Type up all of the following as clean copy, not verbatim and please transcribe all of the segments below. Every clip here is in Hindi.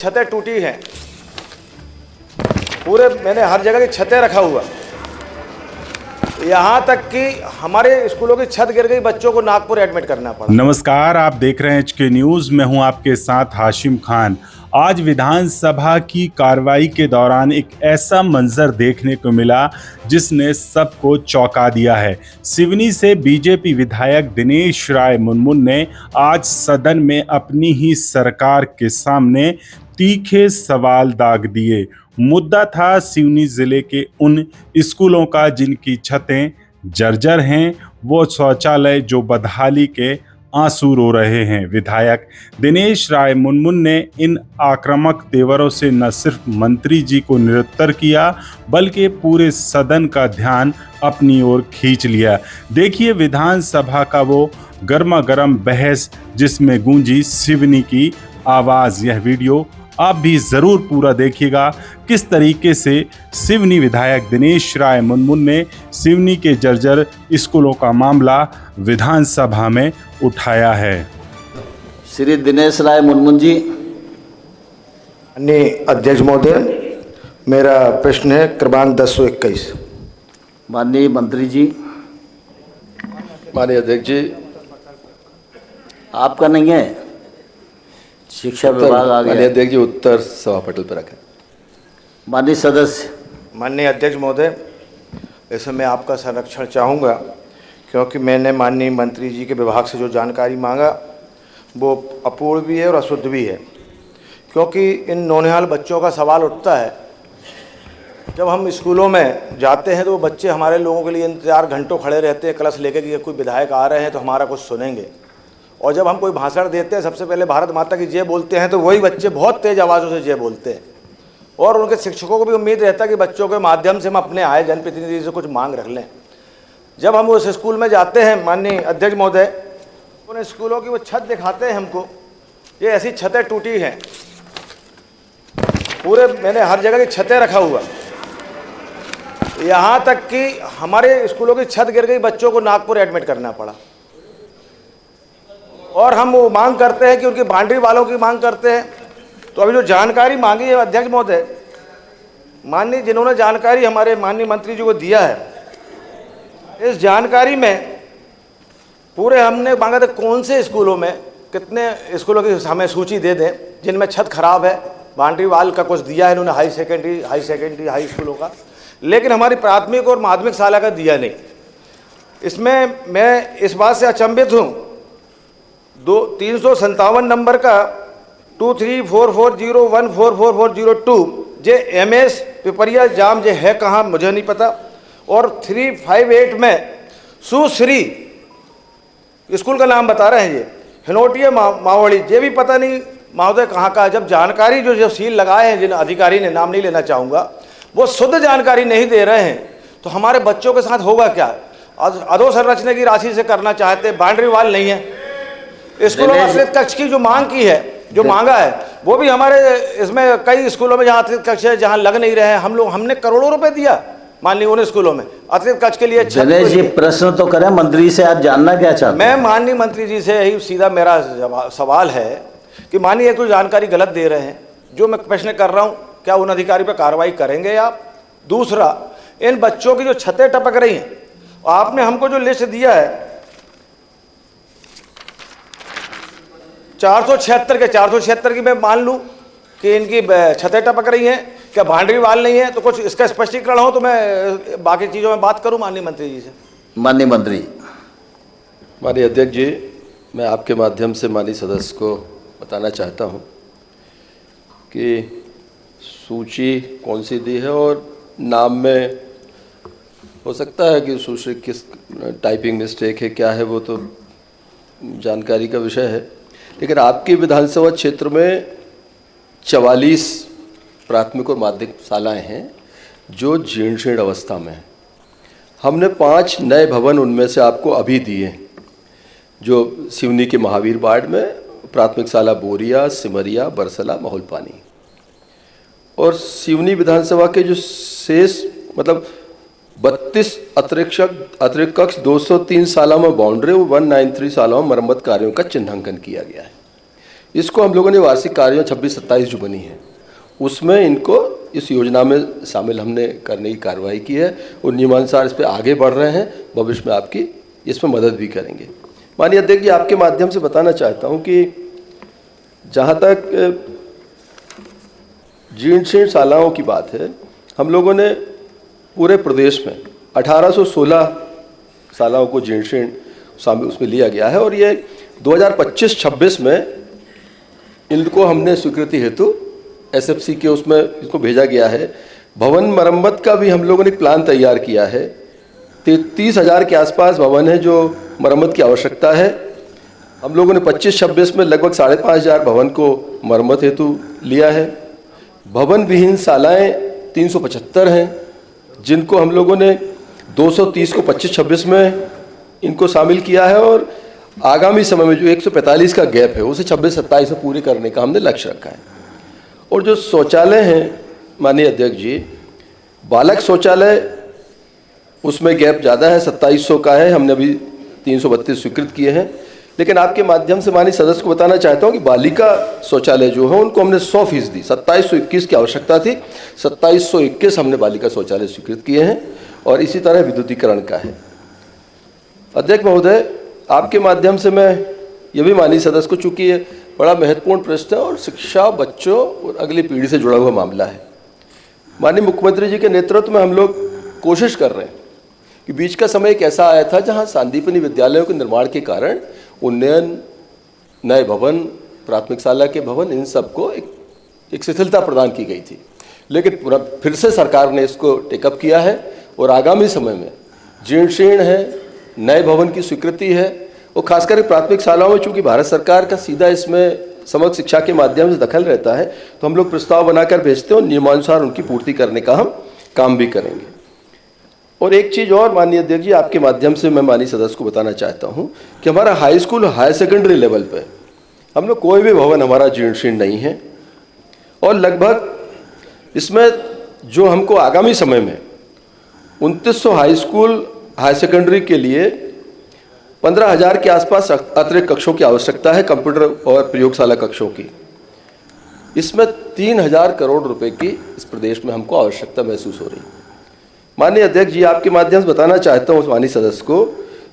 छतें टूटी हैं, पूरे मैंने हर जगह की छतें रखा हुआ, यहाँ तक कि हमारे स्कूलों की छत गिर गई, बच्चों को नागपुर एडमिट करना पड़ा। नमस्कार, आप देख रहे हैं एचके न्यूज। मैं हूं आपके साथ हाशिम खान। आज विधानसभा की कार्रवाई के दौरान एक ऐसा मंजर देखने को मिला जिसने सबको चौंका दिया है। सिवनी से बीजेपी विधायक दिनेश राय मुनमुन ने आज सदन में अपनी ही सरकार के सामने तीखे सवाल दाग दिए। मुद्दा था सिवनी जिले के उन स्कूलों का जिनकी छतें जर्जर हैं, वो शौचालय जो बदहाली के आंसू रो रहे हैं। विधायक दिनेश राय मुनमुन ने इन आक्रामक तेवरों से न सिर्फ मंत्री जी को निरुत्तर किया बल्कि पूरे सदन का ध्यान अपनी ओर खींच लिया। देखिए विधानसभा का वो गर्मा गर्म बहस जिसमें गूंजी सिवनी की आवाज। यह वीडियो आप भी जरूर पूरा देखिएगा किस तरीके से सिवनी विधायक दिनेश राय मुनमुन ने सिवनी के जर्जर स्कूलों का मामला विधानसभा में उठाया है। श्री दिनेश राय मुनमुन जी। माननीय अध्यक्ष महोदय, मेरा प्रश्न है क्रमांक 1021। माननीय मंत्री जी। माननीय अध्यक्ष जी। आपका नहीं है, शिक्षा विभाग आ गया। माननीय अध्यक्ष जी, उत्तर सभा पटल पर रखें। माननीय सदस्य। माननीय अध्यक्ष महोदय, इसमें मैं आपका संरक्षण चाहूँगा क्योंकि मैंने माननीय मंत्री जी के विभाग से जो जानकारी मांगा वो अपूर्ण भी है और अशुद्ध भी है, क्योंकि इन नौनिहाल बच्चों का सवाल उठता है। जब हम स्कूलों में जाते हैं तो वो बच्चे हमारे लोगों के लिए इंतजार घंटों खड़े रहते हैं कलश लेके कि कोई विधायक आ रहे हैं तो हमारा कुछ सुनेंगे। और जब हम कोई भाषण देते हैं सबसे पहले भारत माता की जय बोलते हैं तो वही बच्चे बहुत तेज़ आवाज़ों से जय बोलते हैं। और उनके शिक्षकों को भी उम्मीद रहता है कि बच्चों के माध्यम से हम अपने आए जनप्रतिनिधि से कुछ मांग रख लें। जब हम उस स्कूल में जाते हैं माननीय अध्यक्ष महोदय, उन स्कूलों की वो छत दिखाते हैं हमको, ये ऐसी छतें टूटी हैं, पूरे मैंने हर जगह की छतें रखा हुआ, यहाँ तक कि हमारे स्कूलों की छत गिर गई, बच्चों को नागपुर एडमिट करना पड़ा। और हम वो मांग करते हैं कि उनकी बाउंड्री वालों की मांग करते हैं। तो अभी जो जानकारी मांगी है अध्यक्ष महोदय, माननीय जिन्होंने जानकारी हमारे माननीय मंत्री जी को दिया है, इस जानकारी में पूरे हमने मांगा था कौन से स्कूलों में कितने स्कूलों की हमें सूची दे दें जिनमें छत खराब है। बाउंड्री वाल का कुछ दिया है इन्होंने हाई सेकेंडरी हाई स्कूलों का, लेकिन हमारी प्राथमिक और माध्यमिक शाला का दिया नहीं। इसमें मैं इस बात से अचंभित हूँ, 357 नंबर का 2344014442 जे MS पिपरिया जाम जे है कहाँ मुझे नहीं पता। और 358 में सुश्री स्कूल का नाम बता रहे हैं, ये हिनोटिया मावड़ी, ये भी पता नहीं महोदय कहाँ का है। जब जानकारी जो सील लगाए हैं जिन अधिकारी ने, नाम नहीं लेना चाहूँगा, वो शुद्ध जानकारी नहीं दे रहे हैं तो हमारे बच्चों के साथ होगा क्या। अधोसंरचना की राशि से करना चाहते, बाउंड्री वाल नहीं है। स्कूलों में अतिरिक्त कक्ष की जो मांग की है, जो मांगा है, वो भी हमारे इसमें कई स्कूलों में जहाँ अतिरिक्त कक्ष है जहाँ लग नहीं रहे हैं, हमने करोड़ों रुपए दिया माननीय उन स्कूलों में अतिरिक्त कक्ष के लिए। दिनेश जी, प्रश्न तो करें मंत्री से, आप जानना क्या चाहते हैं? मैं माननीय मंत्री जी से यही सीधा मेरा सवाल है कि माननीय कोई जानकारी गलत दे रहे हैं, जो मैं प्रश्न कर रहा हूँ, क्या उन अधिकारी पर कार्रवाई करेंगे आप? दूसरा, इन बच्चों की जो छतें टपक रही हैं, आपने हमको जो लिस्ट दिया है 476 की मैं मान लूं कि इनकी छतें टपक रही हैं, क्या बाउंड्री वाल नहीं है, तो कुछ इसका स्पष्टीकरण हो तो मैं बाकी चीज़ों में बात करूं माननीय मंत्री जी से। माननीय मंत्री। माननीय अध्यक्ष जी, मैं आपके माध्यम से माननीय सदस्य को बताना चाहता हूं कि सूची कौन सी दी है और नाम में हो सकता है कि सूची किस टाइपिंग मिस्टेक है, क्या है, वो तो जानकारी का विषय है। लेकिन आपके विधानसभा क्षेत्र में 44 प्राथमिक और माध्यमिक शालाएँ हैं जो जीर्ण शीर्ण अवस्था में हैं। हमने 5 नए भवन उनमें से आपको अभी दिए, जो सिवनी के महावीर वार्ड में प्राथमिक शाला बोरिया, सिमरिया, बरसला, माहौलपानी, और सिवनी विधानसभा के जो शेष मतलब 32 अतिरिक्त कक्ष 203 शालाओं में बाउंड्री, 193 शालाओं में मरम्मत कार्यों का चिन्हांकन किया गया है। इसको हम लोगों ने वार्षिक कार्यों 26-27 जो बनी है उसमें इनको इस योजना में शामिल हमने करने की कार्रवाई की है और नियमानुसार इस पर आगे बढ़ रहे हैं। भविष्य में आपकी इसमें मदद भी करेंगे। माननीय अध्यक्ष जी, आपके माध्यम से बताना चाहता हूं कि जहां तक जीर्ण शीर्ण शालाओं की बात है, हम लोगों ने पूरे प्रदेश में 1816 शालाओं को जीर्ण शीर्ण शामिल उसमें लिया गया है और ये 2025-26 में इनको हमने स्वीकृति हेतु एसएफसी के उसमें इसको भेजा गया है। भवन मरम्मत का भी हम लोगों ने प्लान तैयार किया है। 33,000 के आसपास भवन है जो मरम्मत की आवश्यकता है। हम लोगों ने 25-26 में लगभग 5,500 भवन को मरम्मत हेतु लिया है। भवन विहीन शालाएँ 375 हैं जिनको हम लोगों ने 230 को 25-26 में इनको शामिल किया है और आगामी समय में जो 145 का गैप है उसे 26-27 में पूरे करने का हमने लक्ष्य रखा है। और जो शौचालय हैं माननीय अध्यक्ष जी, बालक शौचालय उसमें गैप ज़्यादा है, 2700 का है, हमने अभी 332 स्वीकृत किए हैं। लेकिन आपके माध्यम से माननीय सदस्य को बताना चाहता हूं कि बालिका शौचालय जो है उनको हमने 100% 2721 की आवश्यकता थी, 2721 हमने बालिका शौचालय स्वीकृत किए हैं और इसी तरह विद्युतीकरण का है। अध्यक्ष महोदय, आपके माध्यम से मैं ये भी माननीय सदस्य को, चूँकि ये बड़ा महत्वपूर्ण प्रश्न है और शिक्षा बच्चों और अगली पीढ़ी से जुड़ा हुआ मामला है। माननीय मुख्यमंत्री जी के नेतृत्व में हम लोग कोशिश कर रहे हैं कि बीच का समय एक ऐसा आया था जहां सांदीपनी विद्यालयों के निर्माण के कारण उन्नयन, नए भवन, प्राथमिक शाला के भवन, इन सबको एक शिथिलता प्रदान की गई थी। लेकिन फिर से सरकार ने इसको टेकअप किया है और आगामी समय में जीर्ण शीर्ण है, नए भवन की स्वीकृति है और खासकर प्राथमिक शालाओं में चूंकि भारत सरकार का सीधा इसमें समग्र शिक्षा के माध्यम से दखल रहता है तो हम लोग प्रस्ताव बनाकर भेजते हैं और नियमानुसार उनकी पूर्ति करने का हम काम भी करेंगे। और एक चीज़ और माननीय अध्यक्ष जी, आपके माध्यम से मैं माननीय सदस्य को बताना चाहता हूं कि हमारा high school, higher secondary level पे हम लोग कोई भी भवन हमारा जीर्ण शीर्ण नहीं है और लगभग इसमें जो हमको आगामी समय में 2900 हाई स्कूल, हायर सेकेंडरी के लिए 15,000 के आसपास अतिरिक्त कक्षों की आवश्यकता है, कंप्यूटर और प्रयोगशाला कक्षों की। इसमें 3,000 करोड़ रुपए की इस प्रदेश में हमको आवश्यकता महसूस हो रही है। माननीय अध्यक्ष जी, आपके माध्यम से बताना चाहता हूँ माननीय सदस्य को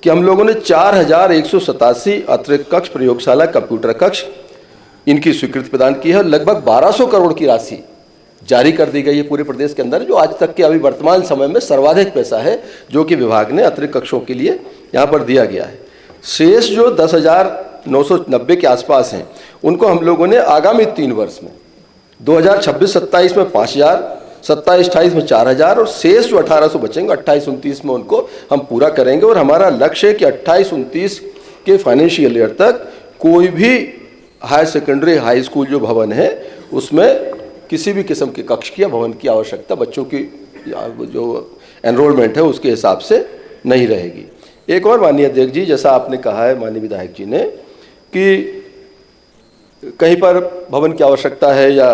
कि हम लोगों ने 4,187 अतिरिक्त कक्ष, प्रयोगशाला, कंप्यूटर कक्ष इनकी स्वीकृति प्रदान की है और लगभग 1,200 करोड़ की राशि जारी कर दी गई है पूरे प्रदेश के अंदर, जो आज तक के अभी वर्तमान समय में सर्वाधिक पैसा है जो कि विभाग ने अतिरिक्त कक्षों के लिए यहाँ पर दिया गया है। शेष जो 10,990 के आसपास हैं उनको हम लोगों ने आगामी 3 वर्ष में 2026-27 में 5,000, 27-28 में 4,000 और शेष जो 1,800 बचेंगे 28-29 में उनको हम पूरा करेंगे। और हमारा लक्ष्य है कि 28-29 के फाइनेंशियल ईयर तक कोई भी हायर सेकेंडरी, हाई स्कूल जो भवन है उसमें किसी भी किस्म के कक्ष की या भवन की आवश्यकता बच्चों की जो एनरोलमेंट है उसके हिसाब से नहीं रहेगी। एक और माननीय अध्यक्ष जी, जैसा आपने कहा है माननीय विधायक जी ने कि कहीं पर भवन की आवश्यकता है या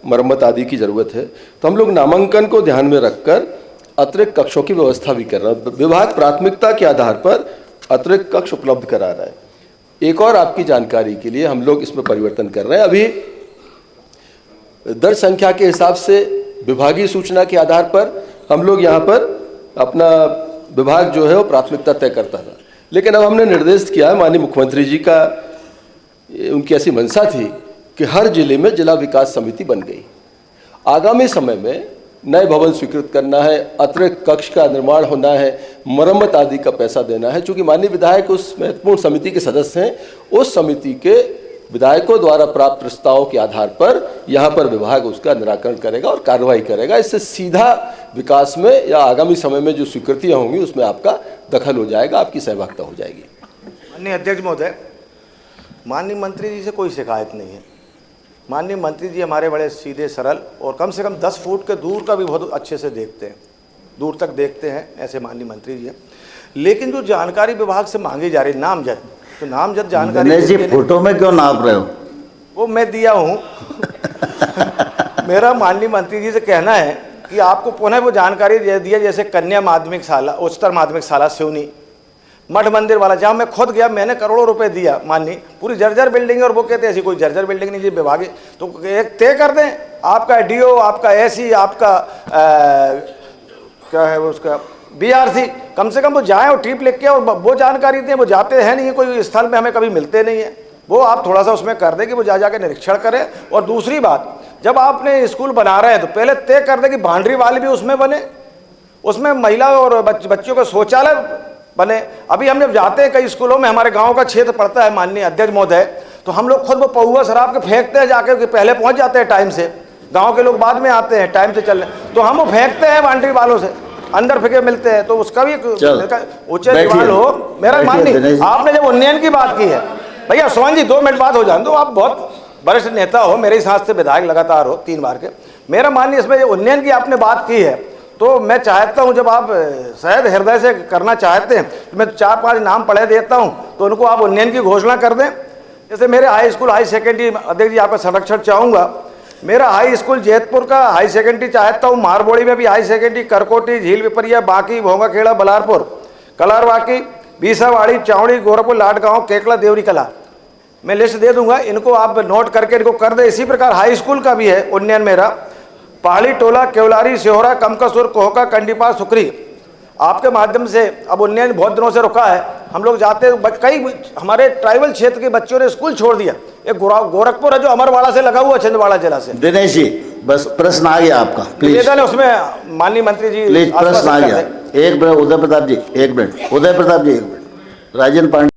मरम्मत आदि की ज़रूरत है, तो हम लोग नामांकन को ध्यान में रखकर अतिरिक्त कक्षों की व्यवस्था भी कर रहे हैं। विभाग प्राथमिकता के आधार पर अतिरिक्त कक्ष उपलब्ध करा रहा है। एक और आपकी जानकारी के लिए हम लोग इसमें परिवर्तन कर रहे हैं। अभी दर्ज संख्या के हिसाब से विभागीय सूचना के आधार पर हम लोग यहाँ पर अपना विभाग जो है वो प्राथमिकता तय करता था, लेकिन अब हमने निर्देश किया है, माननीय मुख्यमंत्री जी का उनकी ऐसी मंशा थी कि हर जिले में जिला विकास समिति बन गई। आगामी समय में नए भवन स्वीकृत करना है, अतिरिक्त कक्ष का निर्माण होना है, मरम्मत आदि का पैसा देना है। चूँकि माननीय विधायक उस महत्वपूर्ण समिति के सदस्य हैं, उस समिति के विधायकों द्वारा प्राप्त प्रस्तावों के आधार पर यहाँ पर विभाग उसका निराकरण करेगा और कार्रवाई करेगा। इससे सीधा विकास में या आगामी समय में जो स्वीकृतियाँ होंगी उसमें आपका दखल हो जाएगा, आपकी सहभागिता हो जाएगी। माननीय अध्यक्ष महोदय, माननीय मंत्री जी से कोई शिकायत नहीं है। माननीय मंत्री जी हमारे बड़े सीधे सरल और कम से कम 10 फुट के दूर का भी बहुत अच्छे से देखते हैं, दूर तक देखते हैं, ऐसे माननीय मंत्री जी हैं। लेकिन जो जानकारी विभाग से मांगी जा रही नामजद, तो नामजद जानकारी गणेश जी फोटो में क्यों नाप रहे हो? वो मैं दिया हूँ। मेरा माननीय मंत्री जी से कहना है कि आपको पुनः वो जानकारी दे दिया, जैसे कन्या माध्यमिक शाला, उच्चतर माध्यमिक शाला सिवनी, मठ मंदिर वाला, जहाँ मैं खुद गया, मैंने करोड़ों रुपए दिया, माननी पूरी जर्जर बिल्डिंग है, और वो कहते हैं ऐसी कोई जर्जर बिल्डिंग नहीं जी, विभागीय। तो एक तय कर दें, आपका डीओ, आपका एसी, आपका क्या है वो उसका बीआरसी, कम से कम वो जाएं और टिप लिख के और वो जानकारी दें। वो जाते हैं नहीं, कोई स्थल में हमें कभी मिलते नहीं है, वो आप थोड़ा सा उसमें कर दें कि वो जा जाके निरीक्षण करें। और दूसरी बात, जब आपने स्कूल बना रहे हैं तो पहले तय कर दें कि बाउंड्री वाल भी उसमें बने, उसमें महिला और बच्चों का शौचालय बने। अभी हम जब जाते हैं कई स्कूलों में, हमारे गांव का क्षेत्र पड़ता है माननीय अध्यक्ष महोदय, तो हम लोग खुद वो पौवा शराब के फेंकते हैं जाके, पहले पहुंच जाते हैं टाइम से, गांव के लोग बाद में आते हैं टाइम से चलने, तो हम वो फेंकते हैं बाउंड्री वालों से, अंदर फेंके मिलते हैं। तो उसका भी उच्च दीवार हो। मेरा माननीय, आपने जब उन्नयन की बात की है, भैया सोहन जी 2 मिनट बात हो जाए, तो आप बहुत वरिष्ठ नेता हो, मेरे हिसाब से विधायक लगातार हो 3 बार के। मेरा माननीय, इसमें उन्नयन की आपने बात की है, तो मैं चाहता हूं, जब आप शायद हृदय से करना चाहते हैं, तो मैं 4-5 नाम पढ़े देता हूं, तो उनको आप उन्नयन की घोषणा कर दें। जैसे मेरे हाई स्कूल, हाई सेकेंडरी, अध्यक्ष जी आपका संरक्षण चाहूँगा। मेरा हाई स्कूल जैतपुर का हाई सेकेंडरी चाहता हूँ, मारबोड़ी में भी हाई सेकेंडरी, करकोटी, झील पिपरिया, बाकी, भोंगा खेड़ा, बलारपुर, कलारवाकी, बीसावाड़ी, चावड़ी, गोरखपुर, लाडगांव, केकला, देवरी कला, मैं लिस्ट दे दूंगा, इनको आप नोट करके इनको कर दे। इसी प्रकार हाई स्कूल का भी है उन्नयन मेरा, पहाड़ी टोला, केवलारी, सिहोरा, कमकसुर, कोहका, कंडीपार, सुकरी, आपके माध्यम से अब उन्नयन बहुत दिनों से रुका है। हम लोग जाते, कई हमारे ट्राइबल क्षेत्र के बच्चों ने स्कूल छोड़ दिया। एक गोरखपुर है जो अमरवाड़ा से लगा हुआ, छिंदवाड़ा जिला से। दिनेश जी, बस प्रश्न आ गया आपका, प्लीज। उसमें माननीय मंत्री जी प्लीज, प्रश्न आ गया। 1 मिनट उदय प्रताप जी, 1 मिनट उदय प्रताप जी, 1 मिनट। राजेंद्र पांडे।